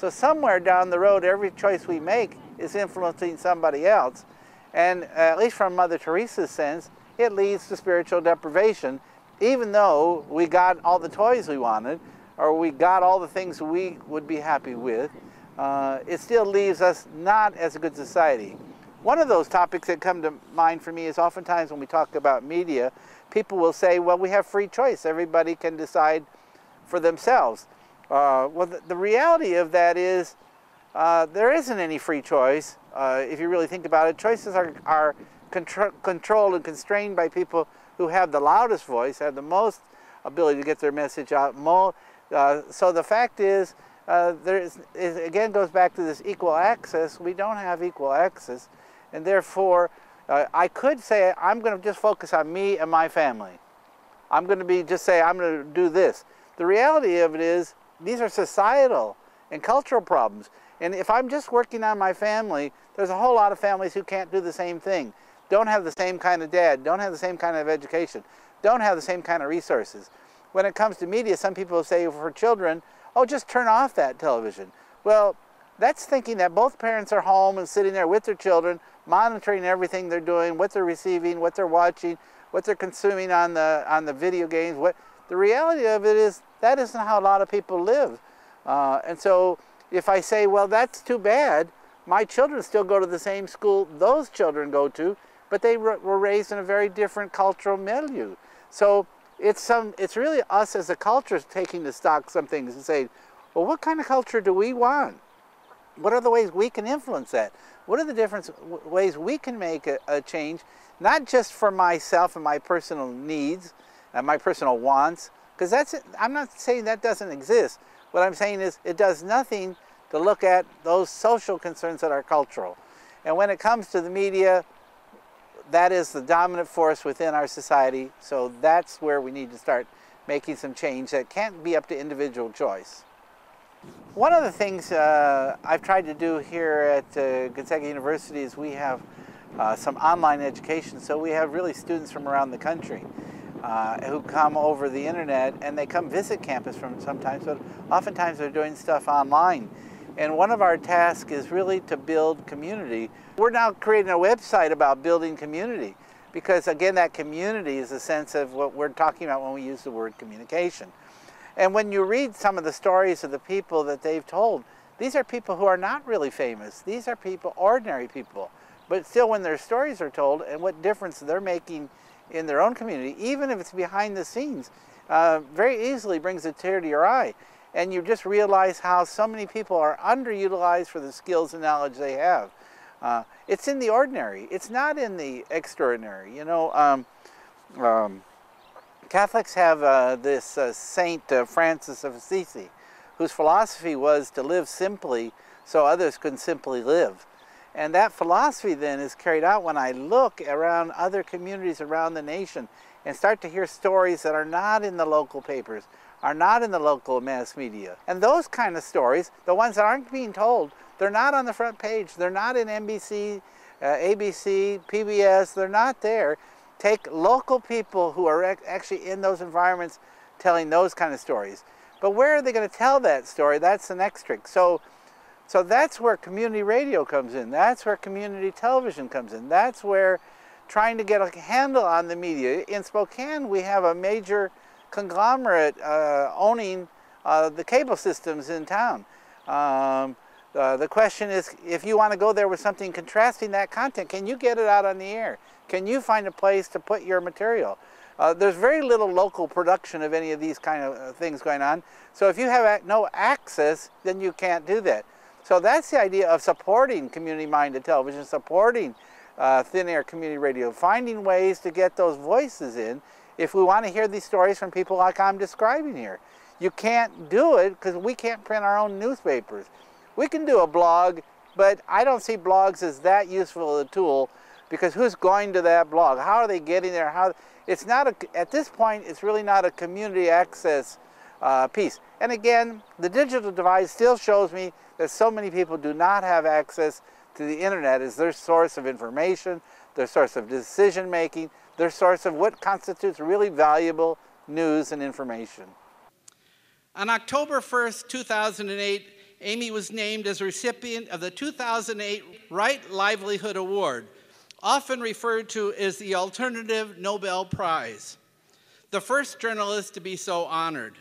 So somewhere down the road, every choice we make is influencing somebody else. And at least from Mother Teresa's sense, it leads to spiritual deprivation. Even though we got all the toys we wanted, or we got all the things we would be happy with, it still leaves us not as a good society. One of those topics that come to mind for me is oftentimes when we talk about media, people will say, well, we have free choice. Everybody can decide for themselves. Well, the reality of that is there isn't any free choice. If you really think about it, choices are controlled and constrained by people who have the loudest voice, have the most ability to get their message out. So the fact is, it again goes back to this equal access. We don't have equal access, and therefore I could say I'm going to just focus on me and my family. I'm going to just say I'm going to do this. The reality of it is these are societal and cultural problems, and if I'm just working on my family, there's a whole lot of families who can't do the same thing, don't have the same kind of dad, don't have the same kind of education, don't have the same kind of resources. When it comes to media, some people say for children, oh, just turn off that television. Well, that's thinking that both parents are home and sitting there with their children, monitoring everything they're doing, what they're receiving, what they're watching, what they're consuming on the video games. The reality of it is that isn't how a lot of people live. And so if I say, well, that's too bad, my children still go to the same school those children go to, but they were raised in a very different cultural milieu. So it's really us as a culture taking to stock some things and saying, well, what kind of culture do we want? What are the ways we can influence that? What are the different ways we can make a change, not just for myself and my personal needs and my personal wants, because I'm not saying that doesn't exist. What I'm saying is it does nothing to look at those social concerns that are cultural. And when it comes to the media, that is the dominant force within our society, so that's where we need to start making some change that can't be up to individual choice. One of the things I've tried to do here at Gonzaga University is we have some online education, so we have really students from around the country who come over the internet, and they come visit campus sometimes, but oftentimes they're doing stuff online. And one of our tasks is really to build community. We're now creating a website about building community because, again, that community is a sense of what we're talking about when we use the word communication. And when you read some of the stories of the people that they've told, these are people who are not really famous. These are people, ordinary people. But still, when their stories are told and what difference they're making in their own community, even if it's behind the scenes, very easily brings a tear to your eye. And you just realize how so many people are underutilized for the skills and knowledge they have. It's in the ordinary. It's not in the extraordinary. You know, Catholics have this Saint Francis of Assisi, whose philosophy was to live simply so others could simply live. And that philosophy then is carried out when I look around other communities around the nation and start to hear stories that are not in the local papers, are not in the local mass media. And those kind of stories, the ones that aren't being told, they're not on the front page, they're not in NBC, ABC, PBS, they're not there. Take local people who are actually in those environments telling those kind of stories. But where are they going to tell that story? That's the next trick. So that's where community radio comes in. That's where community television comes in. That's where trying to get a handle on the media. In Spokane, we have a major conglomerate owning the cable systems in town. The question is, if you want to go there with something contrasting that content, can you get it out on the air? Can you find a place to put your material? There's very little local production of any of these kind of things going on. So if you have no access, then you can't do that. So that's the idea of supporting community-minded television, supporting thin-air community radio, finding ways to get those voices in if we want to hear these stories from people like I'm describing here. You can't do it because we can't print our own newspapers. We can do a blog, but I don't see blogs as that useful a tool because who's going to that blog? How are they getting there? It's not at this point, it's really not a community access piece. And again, the digital divide still shows me that so many people do not have access to the internet as their source of information, their source of decision making, their source of what constitutes really valuable news and information. On October 1st, 2008, Amy was named as a recipient of the 2008 Right Livelihood Award, often referred to as the Alternative Nobel Prize, the first journalist to be so honored.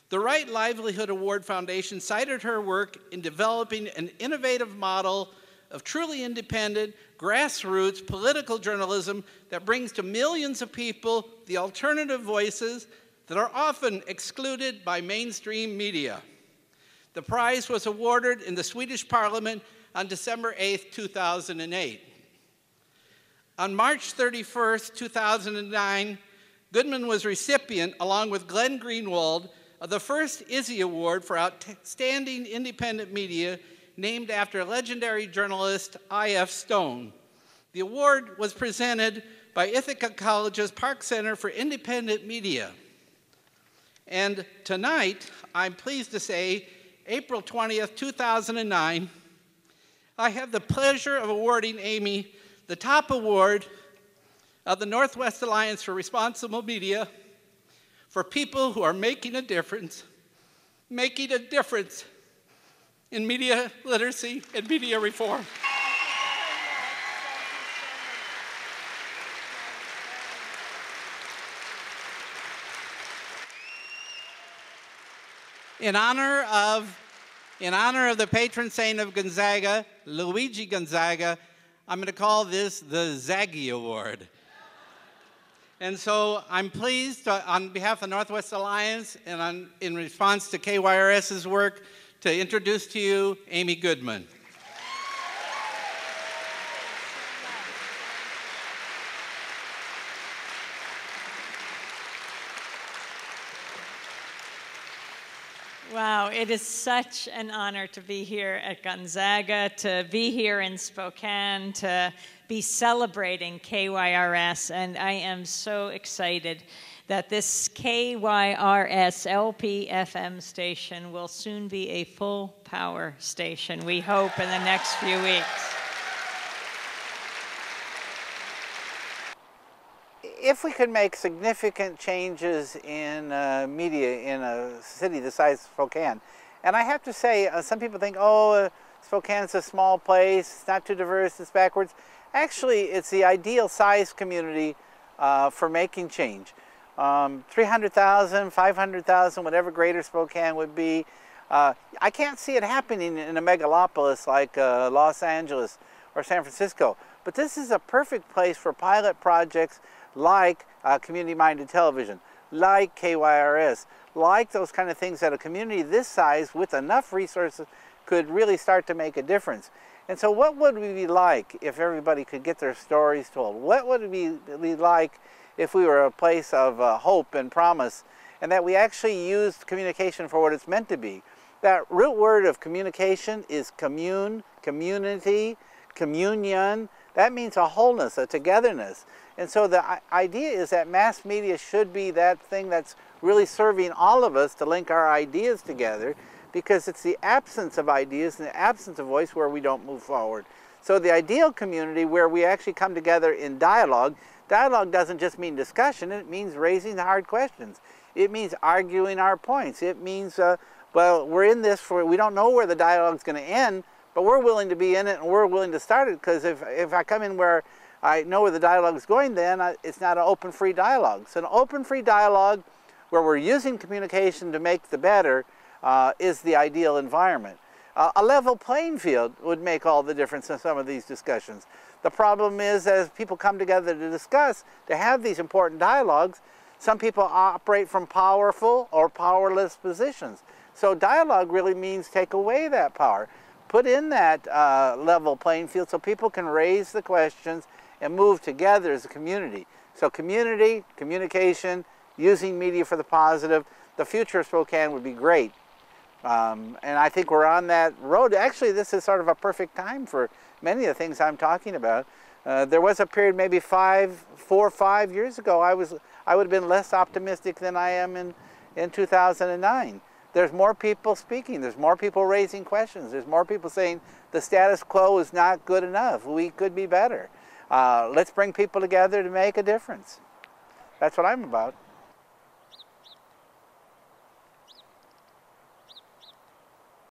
The Right Livelihood Award Foundation cited her work in developing an innovative model of truly independent, grassroots political journalism that brings to millions of people the alternative voices that are often excluded by mainstream media. The prize was awarded in the Swedish Parliament on December 8, 2008. On March 31, 2009, Goodman was recipient, along with Glenn Greenwald, of the first Izzy Award for Outstanding Independent Media, named after legendary journalist I.F. Stone. The award was presented by Ithaca College's Park Center for Independent Media. And tonight, I'm pleased to say, April 20th, 2009, I have the pleasure of awarding Amy the top award of the Northwest Alliance for Responsible Media for people who are making a difference in media literacy and media reform. In honor of the patron saint of Gonzaga, Luigi Gonzaga, I'm going to call this the Zaggy Award. And so I'm pleased, on behalf of the Northwest Alliance and in response to KYRS's work, to introduce to you Amy Goodman. Wow, it is such an honor to be here at Gonzaga, to be here in Spokane, to be celebrating KYRS, and I am so excited that this KYRS LP FM station will soon be a full power station, we hope, in the next few weeks. If we could make significant changes in media in a city the size of Spokane, and I have to say, some people think, oh, Spokane's a small place, it's not too diverse, it's backwards. Actually, it's the ideal size community for making change. 300,000, 500,000, whatever greater Spokane would be. I can't see it happening in a megalopolis like Los Angeles or San Francisco, but this is a perfect place for pilot projects like community-minded television, like KYRS, like those kind of things that a community this size with enough resources could really start to make a difference. And so what would we be like if everybody could get their stories told? What would it be like if we were a place of hope and promise, and that we actually used communication for what it's meant to be? That root word of communication is commune, community, communion. That means a wholeness, a togetherness. And so the idea is that mass media should be that thing that's really serving all of us to link our ideas together, because it's the absence of ideas and the absence of voice where we don't move forward. So the ideal community where we actually come together in dialogue. Dialogue doesn't just mean discussion, it means raising the hard questions. It means arguing our points. It means, well, we're in this for, we don't know where the dialogue's going to end, but we're willing to be in it and we're willing to start it, because if I come in where I know where the dialogue is going, then it's not an open, free dialogue. So an open, free dialogue where we're using communication to make the better is the ideal environment. A level playing field would make all the difference in some of these discussions. The problem is, as people come together to discuss, to have these important dialogues, some people operate from powerful or powerless positions. So dialogue really means take away that power. Put in that level playing field so people can raise the questions and move together as a community. So community, communication, using media for the positive. The future of Spokane would be great. And I think we're on that road. Actually, this is sort of a perfect time for many of the things I'm talking about. There was a period maybe 4 or 5 years ago, I would have been less optimistic than I am in 2009. There's more people speaking, there's more people raising questions, there's more people saying the status quo is not good enough, we could be better. Let's bring people together to make a difference. That's what I'm about.